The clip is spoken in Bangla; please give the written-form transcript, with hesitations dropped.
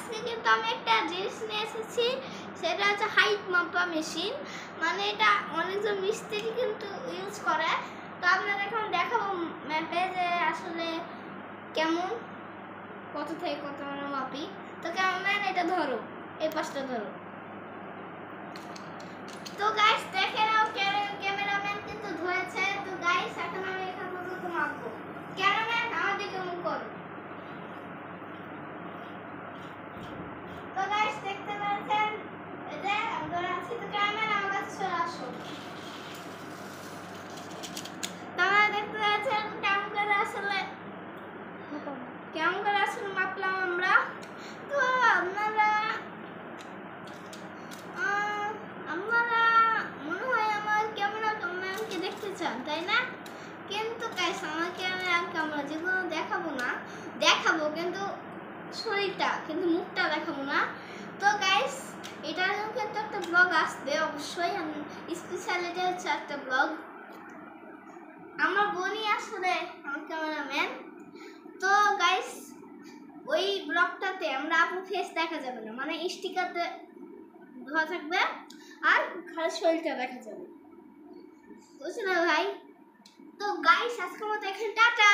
আজকে কিন্তু আমি একটা জিনিস নিয়ে এসেছি, সেটা হচ্ছে হাইট মাপা মেশিন। মানে এটা অনেকজন মিস্ত্রি কিন্তু ইউজ করে। তো আপনাদের এখন দেখাবো ম্যাপে যে আসলে কেমন, কত থেকে কত আমরা মাপি। তো ক্যামেরাম্যান এটা ধরো, এই পাশটা ধরো। তো গাইস দেখে নাও, ক্যামেরাম্যান কিন্তু ধরেছে। তো গাইস এখন আমি এখান পর্যন্ত মাপবো। ক্যামেরাম্যান আমার দিকে মুখ করো। তো গাইস দেখতে পাচ্ছেন এই যে আমি ধরে আছি। তো ক্যামেরাম্যান আমার কাছে চলে আসো। তোমরা দেখতে পাচ্ছেন কেমন করে আসলে মাপলাম আমরা। তো আপনারা মনে হয় আমার ক্যামেরাম্যানকে দেখতে চান, তাই না? কিন্তু গাইস আমার ক্যামেরা যেগুলো দেখাবো না, দেখাবো কিন্তু শরীরটা, কিন্তু মুখটা দেখাবো না। তো গাইস এটা কিন্তু একটা ব্লগ আসবে অবশ্যই, স্পেশাল এটা হচ্ছে একটা ব্লগ। আমার বোনই আসলে আমার ক্যামেরাম্যান। তো গাইস ওই ব্লগটাতে আমরা আপু ফেস দেখা যাবে না, মানে স্টিকারতে ধোয়া থাকবে আর খালি শরীরটা দেখা যাবে, বুঝছো না ভাই? তো গাইস আজকের মতো এখানে টাটা।